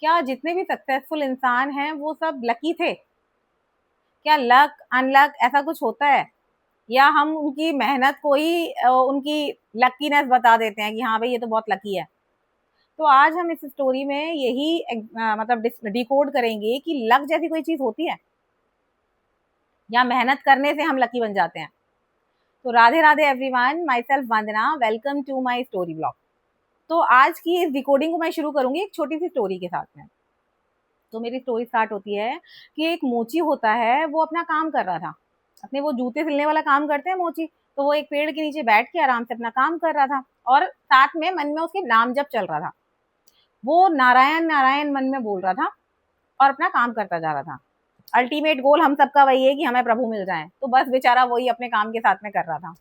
क्या जितने भी सक्सेसफुल इंसान हैं वो सब लकी थे? क्या लक अनलक ऐसा कुछ होता है, या हम उनकी मेहनत को ही उनकी लकीनेस बता देते हैं कि हाँ भाई ये तो बहुत लकी है? तो आज हम इस स्टोरी में यही मतलब डिकोड करेंगे कि लक जैसी कोई चीज होती है, या मेहनत करने से हम लकी बन जाते हैं। तो Radhe Radhe everyone, myself Vandana, welcome to my story blog. तो आज की इस डिकोडिंग को मैं शुरू करूंगी एक छोटी सी स्टोरी के साथ में। तो मेरी स्टोरी स्टार्ट होती है कि एक मोची होता है, वो अपना काम कर रहा था, अपने वो जूते सिलने वाला काम करते हैं मोची। तो वो एक पेड़ के नीचे बैठ के आराम से अपना काम कर रहा था, और साथ में मन में उसके नाम जप चल रहा था। वो नारायण नारायण मन में बोल रहा था और अपना काम करता जा रहा था। अल्टीमेट गोल हम सबका वही है कि हमें प्रभु मिल जाए, तो बस बेचारा वही अपने काम के साथ में कर रहा था।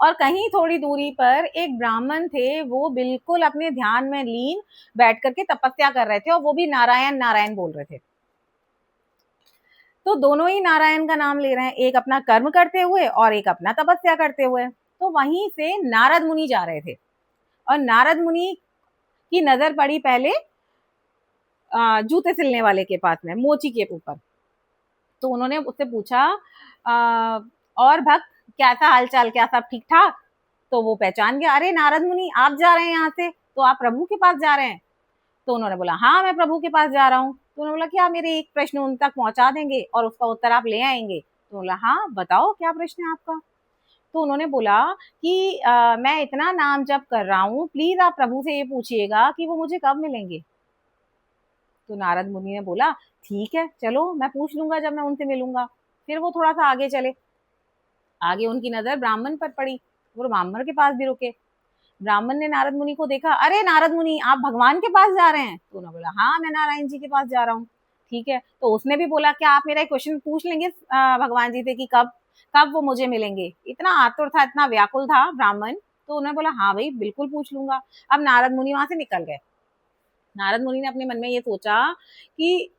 और कहीं थोड़ी दूरी पर एक ब्राह्मण थे, वो बिल्कुल अपने ध्यान में लीन बैठ करके तपस्या कर रहे थे, और वो भी नारायण नारायण बोल रहे थे। तो दोनों ही नारायण का नाम ले रहे हैं, एक अपना कर्म करते हुए और एक अपना तपस्या करते हुए। तो वहीं से नारद मुनि जा रहे थे, और नारद मुनि की नजर पड़ी पहले जूते सिलने वाले के पास में, मोची के ऊपर। तो उन्होंने उससे पूछा, और भक्त कैसा हालचाल, क्या सब ठीक ठाक? तो वो पहचान गया, अरे नारद मुनि आप जा रहे हैं यहाँ से, तो आप प्रभु के पास जा रहे हैं? तो उन्होंने बोला हाँ मैं प्रभु के पास जा रहा हूँ। तो उन्होंने बोला क्या मेरे एक प्रश्न उन तक पहुंचा देंगे और उसका उत्तर आप ले आएंगे? तो बोला हाँ बताओ क्या प्रश्न है आपका। तो उन्होंने बोला कि मैं इतना नाम जप कर रहा हूँ, प्लीज आप प्रभु से ये पूछिएगा कि वो मुझे कब मिलेंगे। तो नारद मुनि ने बोला ठीक है चलो मैं पूछ लूंगा जब मैं उनसे मिलूंगा। फिर वो थोड़ा सा आगे चले, आगे उनकी नजर ब्राह्मण पर पड़ी, वो ब्राह्मण के पास भी रुके। ब्राह्मण ने नारद मुनि को देखा, अरे नारद मुनि आप भगवान के पास जा रहे हैं? तो उन्होंने बोला हाँ मैं नारायण जी के पास जा रहा हूँ। ठीक है, तो उसने भी बोला क्या आप मेरा एक क्वेश्चन पूछ लेंगे भगवान जी से कि कब कब वो मुझे मिलेंगे? इतना आतुर था, इतना व्याकुल था ब्राह्मण। तो उन्होंने बोला हाँ भाई बिल्कुल पूछ लूंगा। अब नारद मुनि वहां से निकल गए। नारद मुनि ने अपने मन में ये सोचा कि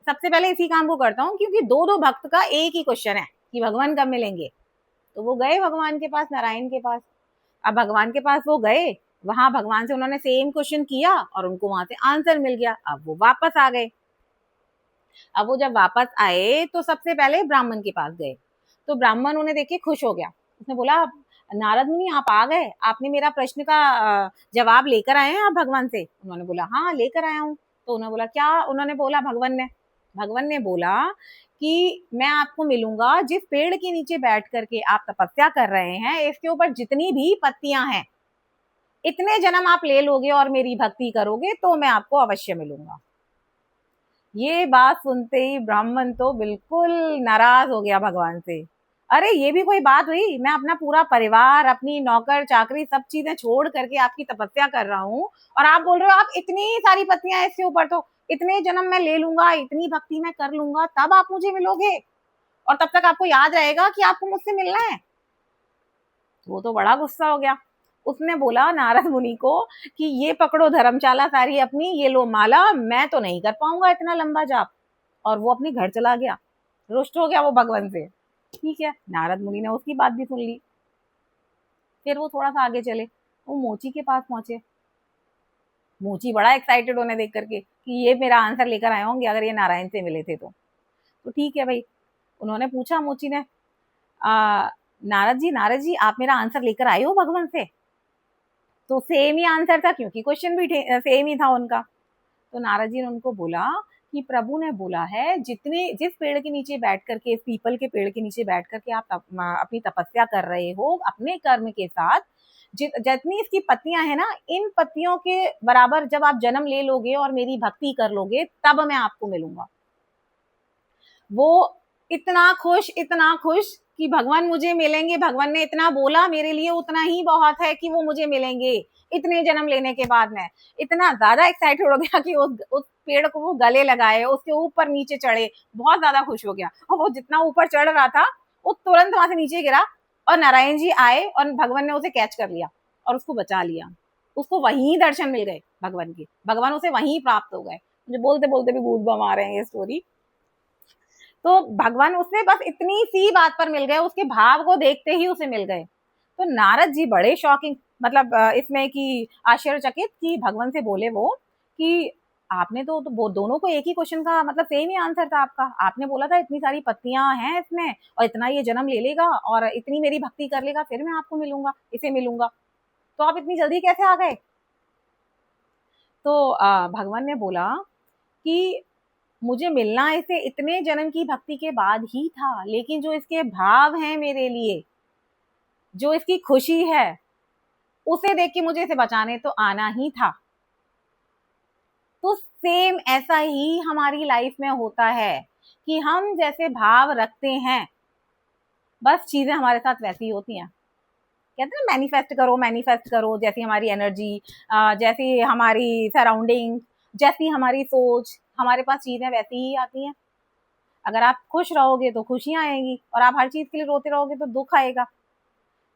सबसे पहले इसी काम को करता हूँ, क्योंकि दो दो भक्त का एक ही क्वेश्चन है कि भगवान कब मिलेंगे। तो वो गए भगवान के पास, नारायण के पास। अब भगवान के पास वो गए, वहां भगवान से उन्होंने सेम क्वेश्चन किया और उनको वहां से आंसर मिल गया। अब वो वापस आ गए। अब वो जब वापस आए तो सबसे पहले ब्राह्मण के पास गए। तो ब्राह्मण उन्हें देख के खुश हो गया। उसने बोला नारद मुनि आप आ गए, आपने मेरा प्रश्न का जवाब लेकर आए हैं आप भगवान से? उन्होंने बोला हाँ लेकर आया हूँ। तो उन्होंने बोला क्या? उन्होंने बोला भगवान ने बोला कि मैं आपको मिलूंगा जिस पेड़ के नीचे बैठ करके आप तपस्या कर रहे हैं, इसके ऊपर जितनी भी पत्तियां हैं इतने जन्म आप ले लोगे और मेरी भक्ति करोगे तो मैं आपको अवश्य मिलूंगा। ये बात सुनते ही ब्राह्मण तो बिल्कुल नाराज हो गया भगवान से। अरे ये भी कोई बात हुई, मैं अपना पूरा परिवार, अपनी नौकर चाकरी सब चीजें छोड़ करके आपकी तपस्या कर रहा हूँ, और आप बोल रहे हो आप इतनी सारी पत्नियां इसके ऊपर, तो इतने जन्म मैं ले लूंगा, इतनी भक्ति मैं कर लूंगा तब आप मुझे मिलोगे, और तब तक आपको याद रहेगा कि आपको मुझसे मिलना है। वो तो बड़ा गुस्सा हो गया। उसने बोला नारद मुनि को कि ये पकड़ो धर्मशाला सारी अपनी, ये लो माला, मैं तो नहीं कर पाऊंगा इतना लंबा जाप। और वो अपने घर चला गया, रुष्ट हो गया वो भगवान से। ठीक है, नारद मुनि ने उसकी बात भी सुन ली। फिर वो थोड़ा सा आगे चले, वो मोची के पास पहुंचे। मोची बड़ा एक्साइटेड होने देख करके कि ये मेरा आंसर लेकर आए होंगे अगर ये नारायण से मिले थे तो ठीक है भाई। उन्होंने पूछा मोची ने, नारद जी आप मेरा आंसर लेकर आए हो भगवान से? तो सेम ही आंसर था, क्योंकि क्वेश्चन भी सेम ही था उनका। तो नारद जी ने उनको बोला कि प्रभु ने बोला है जिस पेड़ के नीचे बैठ करके, इस पीपल के पेड़ के नीचे बैठ करके आप अपनी तपस्या कर रहे हो अपने कर्म के साथ, जितनी इसकी पत्तियां है ना, इन पत्तियों के बराबर जब आप जन्म ले लोगे और मेरी भक्ति कर लोगे तब मैं आपको मिलूंगा। वो इतना खुश कि भगवान मुझे मिलेंगे, भगवान ने इतना बोला मेरे लिए उतना ही बहुत है कि वो मुझे मिलेंगे इतने जन्म लेने के बाद। में इतना ज्यादा एक्साइटेड हो गया कि उस पेड़ को वो गले लगाए, उसके ऊपर नीचे चढ़े, बहुत ज्यादा खुश हो गया। और वो जितना ऊपर चढ़ रहा था वो तुरंत वहां से नीचे गिरा, और नारायण जी आए और भगवान ने उसे कैच कर लिया और उसको बचा लिया। उसको वहीं दर्शन मिल गए भगवान के, भगवान उसे वहीं प्राप्त हो गए। मुझे बोलते बोलते भी गूज बम आ रहे हैं ये स्टोरी। तो भगवान उससे बस इतनी सी बात पर मिल गए, उसके भाव को देखते ही उसे मिल गए। तो नारद जी बड़े शॉकिंग, मतलब इसमें कि आश्चर्यचकित, कि भगवान से बोले वो कि आपने तो वो दोनों को एक ही क्वेश्चन का मतलब सेम ही आंसर था आपका। आपने बोला था इतनी सारी पत्तियां हैं इसमें और इतना ये जन्म ले लेगा और इतनी मेरी भक्ति कर लेगा फिर मैं आपको मिलूंगा, इसे मिलूंगा। तो आप इतनी जल्दी कैसे आ गए? तो भगवान ने बोला कि मुझे मिलना इसे इतने जन्म की भक्ति के बाद ही था, लेकिन जो इसके भाव हैं मेरे लिए, जो इसकी खुशी है, उसे देख के मुझे इसे बचाने तो आना ही था। तो सेम ऐसा ही हमारी लाइफ में होता है कि हम जैसे भाव रखते हैं, बस चीजें हमारे साथ वैसी होती हैं। कहते हैं मैनिफेस्ट करो, जैसी हमारी एनर्जी, जैसी हमारी सराउंडिंग, जैसी हमारी सोच, हमारे पास चीजें वैसी ही आती हैं। अगर आप खुश रहोगे तो खुशियां आएंगी और आप हर चीज के लिए रोते रहोगे तो दुख आएगा,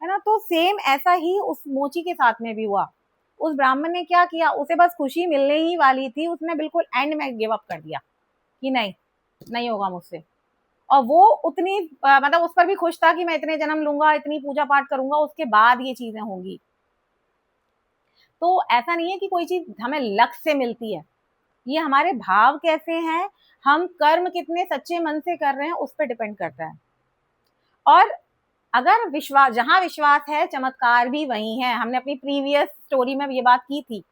है ना। तो सेम ऐसा ही उस मोची के साथ में भी हुआ। उस ब्राह्मण ने क्या किया, उसे बस खुशी मिलने ही वाली थी, उसने बिल्कुल एंड में गिव अप कर दिया कि नहीं, नहीं होगा मुझसे। और वो उतनी मतलब उस पर भी खुश था कि मैं इतने जन्म लूंगा, इतनी पूजा पाठ करूंगा, उसके बाद ये चीजें होंगी। तो ऐसा नहीं है कि कोई चीज हमें लक से मिलती है, ये हमारे भाव कैसे हैं, हम कर्म कितने सच्चे मन से कर रहे हैं उस पर डिपेंड करता है। और अगर विश्वास, जहां विश्वास है चमत्कार भी वही है। हमने अपनी प्रीवियस स्टोरी में ये बात की थी।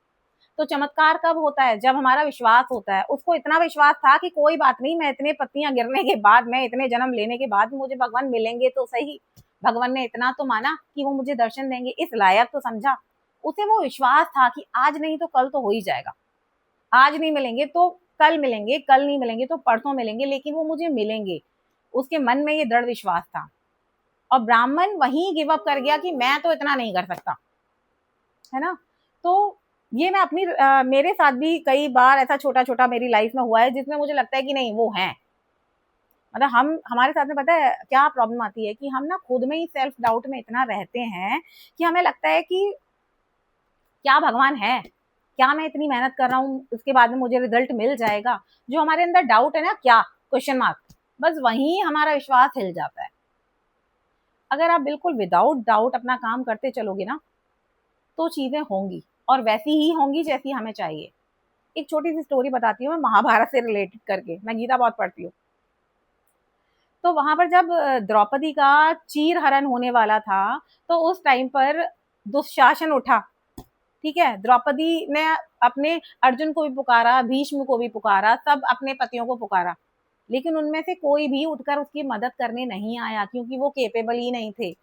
तो चमत्कार कब होता है? जब हमारा विश्वास होता है। उसको इतना विश्वास था कि कोई बात नहीं, मैं इतने पत्तियां गिरने के बाद, मैं इतने जन्म लेने के बाद मुझे भगवान मिलेंगे तो सही। भगवान ने इतना तो माना कि वो मुझे दर्शन देंगे, इस लायक तो समझा। उसे वो विश्वास था कि आज नहीं तो कल तो हो ही जाएगा, आज नहीं मिलेंगे तो कल मिलेंगे, कल नहीं मिलेंगे तो परसों मिलेंगे, लेकिन वो मुझे मिलेंगे। उसके मन में ये दृढ़ विश्वास था। और ब्राह्मण वहीं गिव अप कर गया कि मैं तो इतना नहीं कर सकता, है ना। तो ये मैं अपनी मेरे साथ भी कई बार ऐसा छोटा छोटा मेरी लाइफ में हुआ है जिसमें मुझे लगता है कि नहीं वो है। मतलब हम, हमारे साथ में पता है क्या प्रॉब्लम आती है कि हम ना खुद में ही सेल्फ डाउट में इतना रहते हैं कि हमें लगता है कि क्या भगवान है, क्या मैं इतनी मेहनत कर रहा हूँ उसके बाद में मुझे रिजल्ट मिल जाएगा। जो हमारे अंदर डाउट है ना, क्या क्वेश्चन मार्क, बस वहीं हमारा विश्वास हिल जाता है। अगर आप बिल्कुल विदाउट डाउट अपना काम करते चलोगे ना, तो चीजें होंगी और वैसी ही होंगी जैसी हमें चाहिए। एक छोटी सी स्टोरी बताती हूँ मैं, महाभारत से रिलेटेड करके। मैं गीता बहुत पढ़ती हूँ। तो वहां पर जब द्रौपदी का चीर हरण होने वाला था, तो उस टाइम पर दुशासन उठा। ठीक है, द्रौपदी ने अपने अर्जुन को भी पुकारा, भीष्म को भी पुकारा, सब अपने पतियों को पुकारा, लेकिन उनमें से कोई भी उठकर उसकी मदद करने नहीं आया क्योंकि वो केपेबल ही नहीं थे।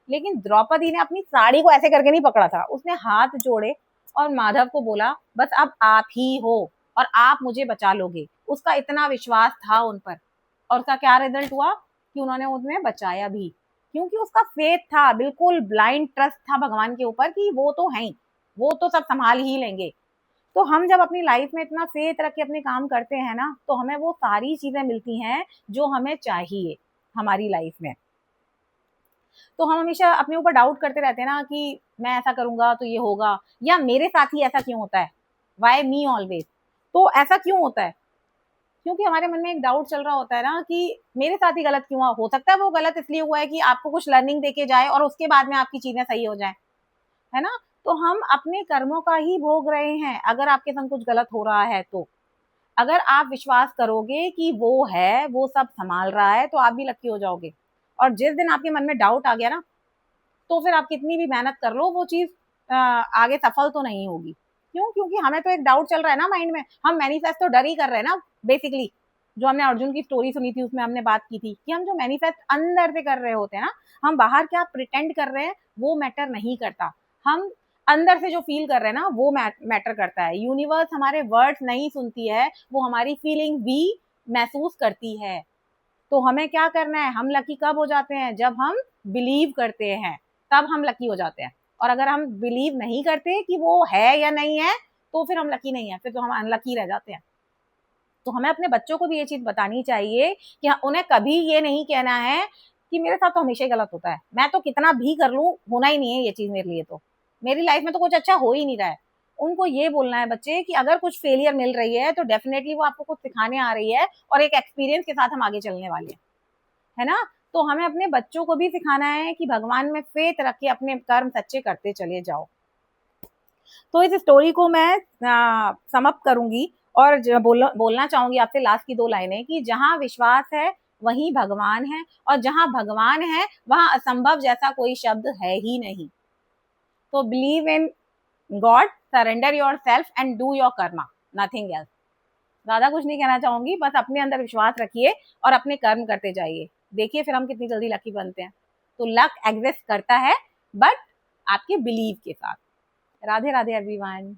लेकिन द्रौपदी ने अपनी साड़ी को ऐसे करके नहीं पकड़ा था, उसने हाथ जोड़े और माधव को बोला बस अब आप ही हो और आप मुझे बचा लोगे। उसका इतना विश्वास था उन पर। और उसका क्या रिजल्ट हुआ कि उन्होंने उन्हें बचाया भी, क्योंकि उसका फेथ था, बिल्कुल ब्लाइंड ट्रस्ट था भगवान के ऊपर कि वो तो हैं, वो तो सब संभाल ही लेंगे। तो हम जब अपनी लाइफ में इतना फेथ रख के अपने काम करते हैं ना, तो हमें वो सारी चीजें मिलती हैं जो हमें चाहिए हमारी लाइफ में। तो हम हमेशा अपने ऊपर डाउट करते रहते हैं ना कि मैं ऐसा करूंगा तो ये होगा, या मेरे साथ ही ऐसा क्यों होता है, वाई मी ऑलवेज। तो ऐसा क्यों होता है? क्योंकि हमारे मन में एक डाउट चल रहा होता है ना कि मेरे साथ ही गलत क्यों हुआ। हो सकता है वो गलत इसलिए हुआ है कि आपको कुछ लर्निंग देके जाए और उसके बाद में आपकी चीजें सही हो जाए, है ना। तो हम अपने कर्मों का ही भोग रहे हैं अगर आपके संग कुछ गलत हो रहा है तो। अगर आप विश्वास करोगे कि वो है, वो सब संभाल रहा है, तो आप भी लक्की हो जाओगे। और जिस दिन आपके मन में डाउट आ गया ना, तो फिर आप कितनी भी मेहनत कर लो, वो चीज आगे सफल तो नहीं होगी। क्यों? क्योंकि हमें तो एक डाउट चल रहा है ना माइंड में, हम मैनिफेस्ट तो डर ही कर रहे हैं ना बेसिकली। जो हमने अर्जुन की स्टोरी सुनी थी उसमें हमने बात की थी कि हम जो मैनिफेस्ट अंदर से कर रहे होते हैं ना, हम बाहर क्या प्रिटेंड कर रहे हैं वो मैटर नहीं करता। हम अंदर से जो फील कर रहे हैं ना वो मैटर करता है। यूनिवर्स हमारे वर्ड्स नहीं सुनती है, वो हमारी फीलिंग भी महसूस करती है। तो हमें क्या करना है, हम लकी कब हो जाते हैं? जब हम बिलीव करते हैं, तब हम लकी हो जाते हैं। और अगर हम बिलीव नहीं करते कि वो है या नहीं है, तो फिर हम लकी नहीं है, फिर तो हम अनलकी रह जाते हैं। तो हमें अपने बच्चों को भी ये चीज बतानी चाहिए कि उन्हें कभी ये नहीं कहना है कि मेरे साथ तो हमेशा ही गलत होता है, मैं तो कितना भी कर लूं होना ही नहीं है ये चीज मेरे लिए, तो मेरी लाइफ में तो कुछ अच्छा हो ही नहीं रहा है। उनको ये बोलना है बच्चे कि अगर कुछ फेलियर मिल रही है तो डेफिनेटली वो आपको कुछ सिखाने आ रही है और एक एक्सपीरियंस के साथ हम आगे चलने वाले हैं, है ना। तो हमें अपने बच्चों को भी सिखाना है कि भगवान में फेथ रख के अपने कर्म सच्चे करते चले जाओ। तो इस स्टोरी को मैं समअप करूंगी और बोलना चाहूंगी आपसे लास्ट की 2 लाइनें कि जहां विश्वास है वहीं भगवान है, और जहां भगवान है वहां असंभव जैसा कोई शब्द है ही नहीं। तो believe in God, surrender your self and do your Karma, nothing else. ज्यादा कुछ नहीं कहना चाहूंगी, बस अपने अंदर विश्वास रखिए और अपने कर्म करते जाइए। देखिए फिर हम कितनी जल्दी लकी बनते हैं। तो लक एग्जिस्ट करता है, बट आपके बिलीव के साथ। राधे राधे एवरीवन।